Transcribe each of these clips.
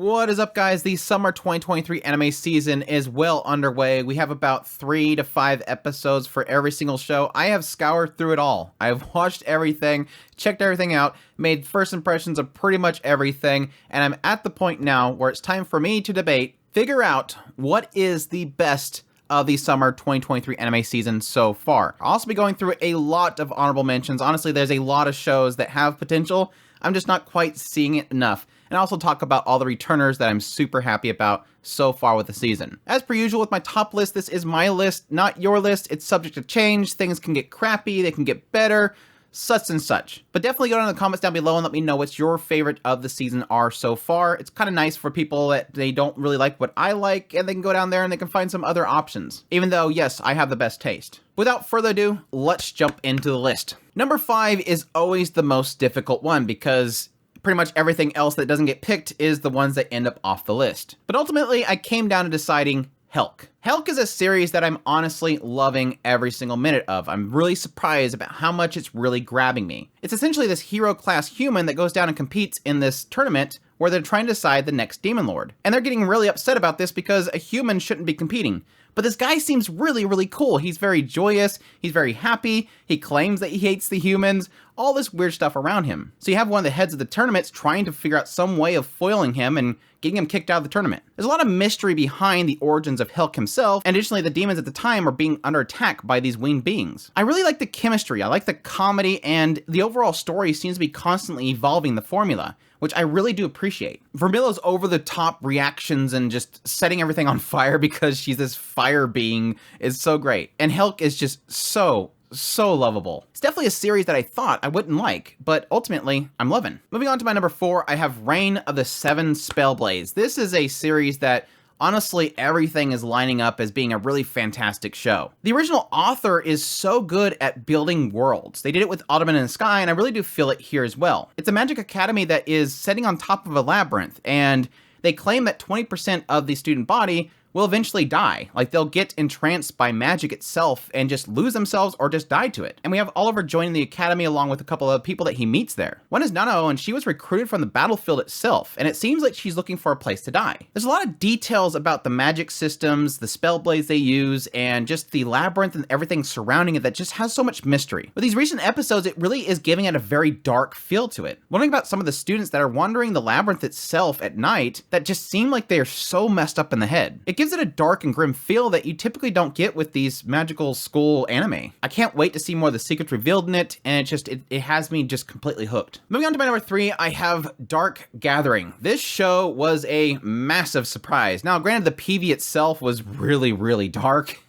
What is up, guys? The summer 2023 anime season is well underway. We have about 3 to 5 episodes for every single show. I have scoured through it all. I've watched everything, checked everything out, made first impressions of pretty much everything, and I'm at the point now where it's time for me to figure out what is the best of the summer 2023 anime season so far. I'll also be going through a lot of honorable mentions. Honestly, there's a lot of shows that have potential. I'm just not quite seeing it enough. And also talk about all the returners that I'm super happy about so far with the season. As per usual with my top list, this is my list, not your list. It's subject to change. Things can get crappy, they can get better, such and such. But definitely go down in the comments down below and let me know what your favorite of the season are so far. It's kind of nice for people that they don't really like what I like, and they can go down there and they can find some other options. Even though, yes, I have the best taste. Without further ado, let's jump into the list. Number 5 is always the most difficult one because pretty much everything else that doesn't get picked is the ones that end up off the list. But ultimately, I came down to deciding helck. Helck is a series that I'm honestly loving every single minute of. I'm really surprised about how much it's really grabbing me. It's essentially this hero class human that goes down and competes in this tournament where they're trying to decide the next demon lord. And they're getting really upset about this because a human shouldn't be competing. But this guy seems really, really cool. He's very joyous, he's very happy, he claims that he hates the humans, all this weird stuff around him. So you have one of the heads of the tournaments trying to figure out some way of foiling him and getting him kicked out of the tournament. There's a lot of mystery behind the origins of helck himself, and additionally the demons at the time are being under attack by these winged beings. I really like the chemistry, I like the comedy, and the overall story seems to be constantly evolving the formula, which I really do appreciate. Vermilla's over-the-top reactions and just setting everything on fire because she's this fire being is so great. And helck is just so lovable. It's definitely a series that I thought I wouldn't like, but ultimately, I'm loving. Moving on to my number 4, I have Reign of the Seven Spellblades. This is a series that honestly, everything is lining up as being a really fantastic show. The original author is so good at building worlds. They did it with Autumn in the Sky, and I really do feel it here as well. It's a magic academy that is sitting on top of a labyrinth, and they claim that 20% of the student body will eventually die. Like, they'll get entranced by magic itself and just lose themselves or just die to it. And we have Oliver joining the academy along with a couple of people that he meets there. One is Nanao, and she was recruited from the battlefield itself, and it seems like she's looking for a place to die. There's a lot of details about the magic systems, the spell blades they use, and just the labyrinth and everything surrounding it that just has so much mystery. With these recent episodes, it really is giving it a very dark feel to it. Wondering about some of the students that are wandering the labyrinth itself at night that just seem like they're so messed up in the head. It gives it a dark and grim feel that you typically don't get with these magical school anime. I can't wait to see more of the secrets revealed in it, and it has me just completely hooked. Moving on to my number 3, I have Dark Gathering. This show was a massive surprise. Now, granted, the PV itself was really, really dark.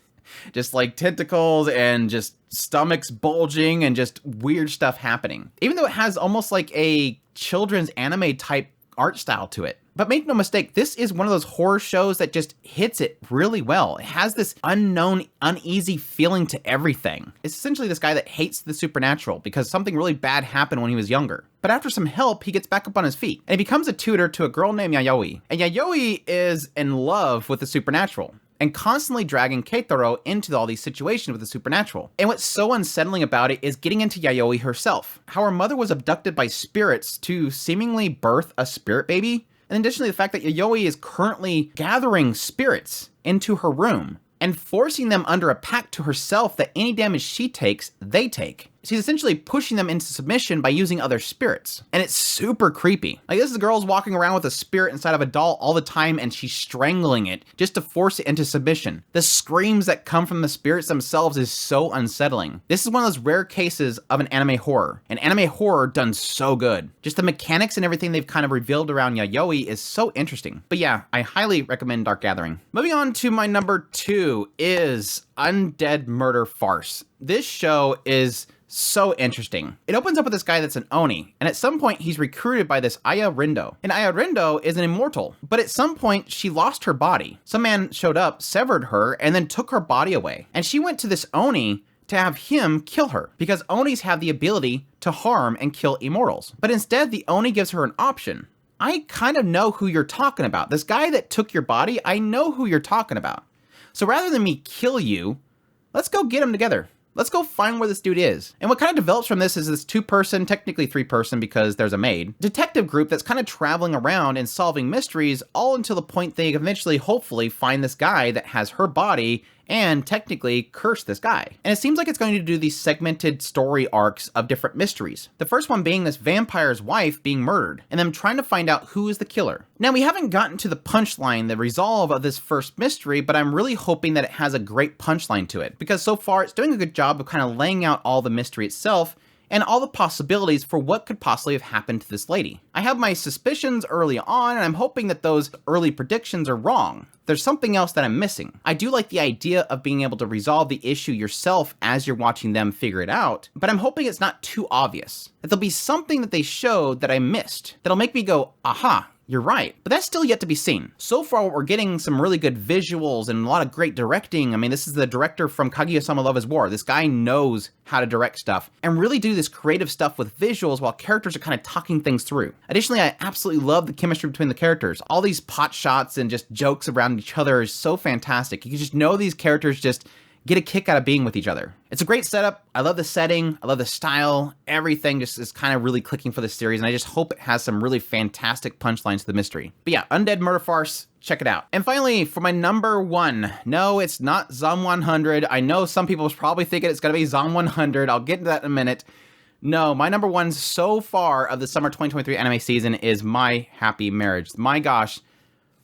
Just like tentacles and just stomachs bulging and just weird stuff happening. Even though it has almost like a children's anime type art style to it. But make no mistake, this is one of those horror shows that just hits it really well. It has this unknown, uneasy feeling to everything. It's essentially this guy that hates the supernatural because something really bad happened when he was younger. But after some help, he gets back up on his feet, and he becomes a tutor to a girl named Yayoi. And Yayoi is in love with the supernatural, and constantly dragging Keitaro into all these situations with the supernatural. And what's so unsettling about it is getting into Yayoi herself. How her mother was abducted by spirits to seemingly birth a spirit baby. And additionally, the fact that Yayoi is currently gathering spirits into her room and forcing them under a pact to herself that any damage she takes, they take. She's essentially pushing them into submission by using other spirits. And it's super creepy. Like, this is girl's walking around with a spirit inside of a doll all the time, and she's strangling it just to force it into submission. The screams that come from the spirits themselves is so unsettling. This is one of those rare cases of an anime horror. An anime horror done so good. Just the mechanics and everything they've kind of revealed around Yayoi is so interesting. But yeah, I highly recommend Dark Gathering. Moving on to my number 2 is Undead Murder Farce. This show is so interesting. It opens up with this guy that's an Oni, and at some point he's recruited by this Aya Rindo. And Aya Rindo is an immortal, but at some point she lost her body. Some man showed up, severed her, and then took her body away. And she went to this Oni to have him kill her, because Onis have the ability to harm and kill immortals. But instead, the Oni gives her an option. I kind of know who you're talking about. This guy that took your body, I know who you're talking about. So rather than me kill you, let's go get him together. Let's go find where this dude is. And what kind of develops from this is this 2-person, technically 3-person because there's a maid, detective group that's kind of traveling around and solving mysteries, all until the point they eventually, hopefully, find this guy that has her body and technically curse this guy. And it seems like it's going to do these segmented story arcs of different mysteries. The first one being this vampire's wife being murdered, and them trying to find out who is the killer. Now, we haven't gotten to the punchline, the resolve of this first mystery, but I'm really hoping that it has a great punchline to it, because so far it's doing a good job of kind of laying out all the mystery itself, and all the possibilities for what could possibly have happened to this lady. I have my suspicions early on, and I'm hoping that those early predictions are wrong. There's something else that I'm missing. I do like the idea of being able to resolve the issue yourself as you're watching them figure it out, but I'm hoping it's not too obvious. That there'll be something that they showed that I missed, that'll make me go, aha, you're right. But that's still yet to be seen. So far, we're getting some really good visuals and a lot of great directing. I mean, this is the director from Kaguya-sama Love is War. This guy knows how to direct stuff and really do this creative stuff with visuals while characters are kind of talking things through. Additionally, I absolutely love the chemistry between the characters. All these pot shots and just jokes around each other is so fantastic. You can just know these characters just get a kick out of being with each other. It's a great setup. I love the setting. I love the style. Everything just is kind of really clicking for this series, and I just hope it has some really fantastic punchlines to the mystery. But yeah, Undead Murder Farce, check it out. And finally, for my number 1, no, it's not Zom 100. I know some people was probably thinking it's gonna be Zom 100. I'll get into that in a minute. No, my number 1 so far of the summer 2023 anime season is My Happy Marriage. My gosh,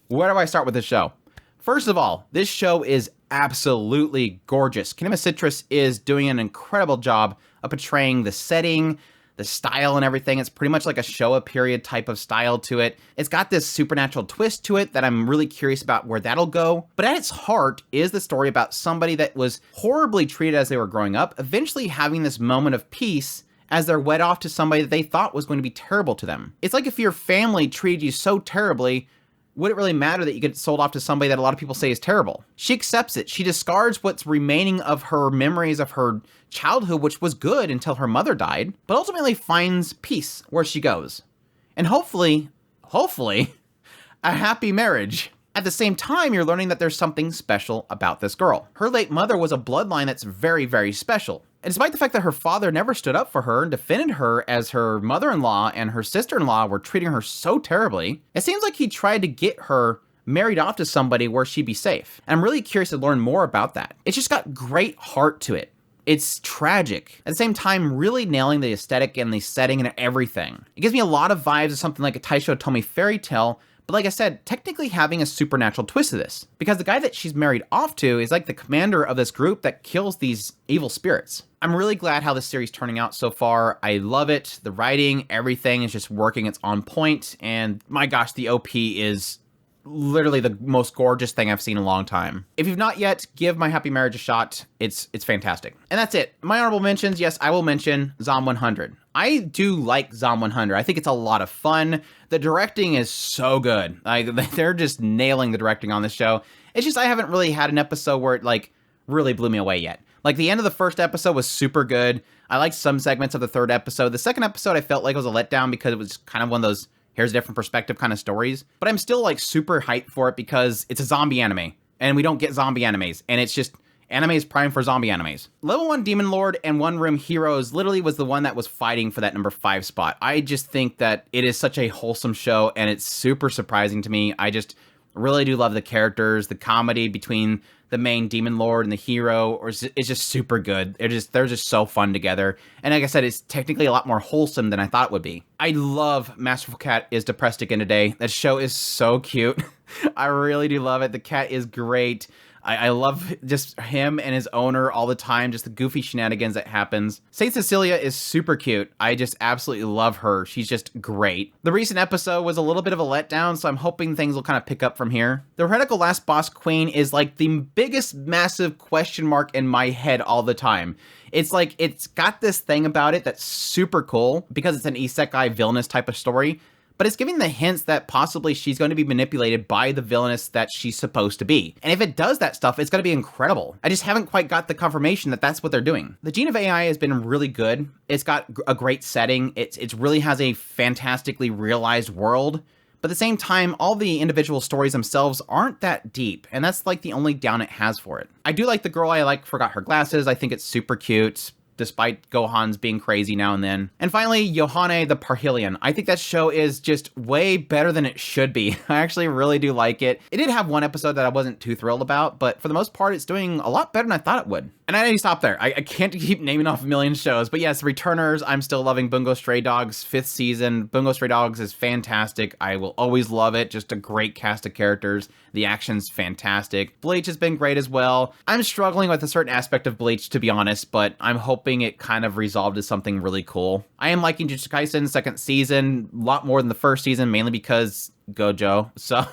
where do I start with this show? First of all, this show is absolutely gorgeous. Kinema Citrus is doing an incredible job of portraying the setting, the style and everything. It's pretty much like a Showa period type of style to it. It's got this supernatural twist to it that I'm really curious about where that'll go. But at its heart is the story about somebody that was horribly treated as they were growing up, eventually having this moment of peace as they're wed off to somebody that they thought was going to be terrible to them. It's like if your family treated you so terribly, would it really matter that you get sold off to somebody that a lot of people say is terrible? She accepts it. She discards what's remaining of her memories of her childhood, which was good until her mother died, but ultimately finds peace where she goes. And hopefully, a happy marriage. At the same time, you're learning that there's something special about this girl. Her late mother was a bloodline that's very, very special. And despite the fact that her father never stood up for her and defended her as her mother-in-law and her sister-in-law were treating her so terribly, it seems like he tried to get her married off to somebody where she'd be safe. And I'm really curious to learn more about that. It's just got great heart to it. It's tragic. At the same time, really nailing the aesthetic and the setting and everything. It gives me a lot of vibes of something like a Taisho Otomi fairy tale, but like I said, technically having a supernatural twist to this. Because the guy that she's married off to is like the commander of this group that kills these evil spirits. I'm really glad how this series is turning out so far. I love it. The writing, everything is just working. It's on point. And my gosh, the OP is literally the most gorgeous thing I've seen in a long time. If you've not yet, give My Happy Marriage a shot. It's fantastic. And that's it. My honorable mentions, yes, I will mention Zom 100. I do like Zom 100. I think it's a lot of fun. The directing is so good. Like, they're just nailing the directing on this show. It's just I haven't really had an episode where it like really blew me away yet. Like the end of the first episode was super good. I liked some segments of the third episode. The second episode I felt like was a letdown because it was kind of one of those here's a different perspective kind of stories. But I'm still like super hyped for it because it's a zombie anime and we don't get zombie animes. And it's just anime is prime for zombie animes. Level 1 Demon Lord and One Room Heroes literally was the one that was fighting for that number 5 spot. I just think that it is such a wholesome show and it's super surprising to me. I just really do love the characters, the comedy between the main Demon Lord and the hero, or it's just super good. They're just so fun together. And like I said, it's technically a lot more wholesome than I thought it would be. I love Masterful Cat is Depressed Again Today. That show is so cute. I really do love it. The cat is great. I love just him and his owner all the time, just the goofy shenanigans that happens. Saint Cecilia is super cute. I just absolutely love her. She's just great. The recent episode was a little bit of a letdown, so I'm hoping things will kind of pick up from here. The Heretical Last Boss Queen is like the biggest massive question mark in my head all the time. It's like, it's got this thing about it that's super cool because it's an isekai villainous type of story. But it's giving the hints that possibly she's going to be manipulated by the villainess that she's supposed to be. And if it does that stuff, it's going to be incredible. I just haven't quite got the confirmation that that's what they're doing. The Gene of AI has been really good. It's got a great setting. It really has a fantastically realized world. But at the same time, all the individual stories themselves aren't that deep, and that's like the only down it has for it. I do like the girl I like forgot her glasses. I think it's super cute, despite Gohan's being crazy now and then. And finally, Yohane the Parhelion. I think that show is just way better than it should be. I actually really do like it. It did have one episode that I wasn't too thrilled about, but for the most part, it's doing a lot better than I thought it would. And I need to stop there. I can't keep naming off a million shows, but yes, Returners, I'm still loving Bungo Stray Dogs 5th season. Bungo Stray Dogs is fantastic. I will always love it. Just a great cast of characters. The action's fantastic. Bleach has been great as well. I'm struggling with a certain aspect of Bleach, to be honest, but I'm hoping it kind of resolved to something really cool. I am liking Jujutsu Kaisen 2nd season a lot more than the 1st season, mainly because Gojo. So,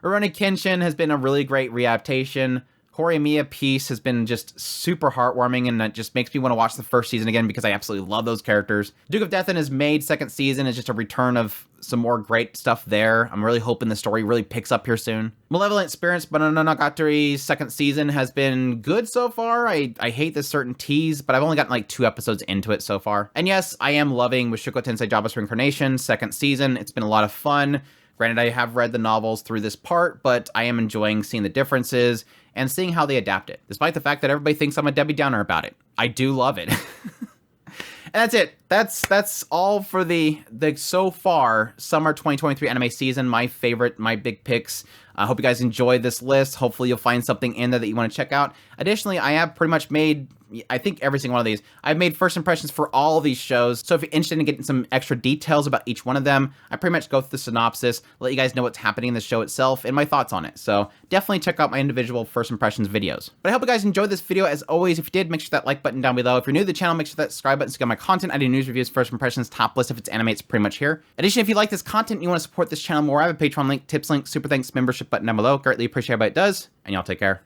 Rurouni Kenshin has been a really great readaptation. Horimiya Peace has been just super heartwarming, and it just makes me want to watch the 1st season again because I absolutely love those characters. Duke of Death and his Maid 2nd season is just a return of some more great stuff there. I'm really hoping the story really picks up here soon. Malevolent Spirits Mononogatari's 2nd season has been good so far. I hate this certain tease, but I've only gotten like 2 episodes into it so far. And yes, I am loving Mushoku Tensei Jobless Reincarnation 2nd season. It's been a lot of fun. Granted, I have read the novels through this part, but I am enjoying seeing the differences and seeing how they adapt it, despite the fact that everybody thinks I'm a Debbie Downer about it. I do love it. And that's it. That's all for the so far summer 2023 anime season. My favorite, my big picks. I hope you guys enjoyed this list. Hopefully you'll find something in there that you want to check out. Additionally, I have pretty much made, I think, every single one of these. I've made first impressions for all of these shows. So if you're interested in getting some extra details about each one of them, I pretty much go through the synopsis, let you guys know what's happening in the show itself and my thoughts on it. So definitely check out my individual first impressions videos. But I hope you guys enjoyed this video. As always, if you did, make sure that like button down below. If you're new to the channel, make sure that subscribe button to get my content. I do news reviews, first impressions, top list. If it's anime, it's pretty much here. Additionally, if you like this content and you want to support this channel more, I have a Patreon link, tips link, super thanks, membership button down below. Greatly appreciate everybody it does, and y'all take care.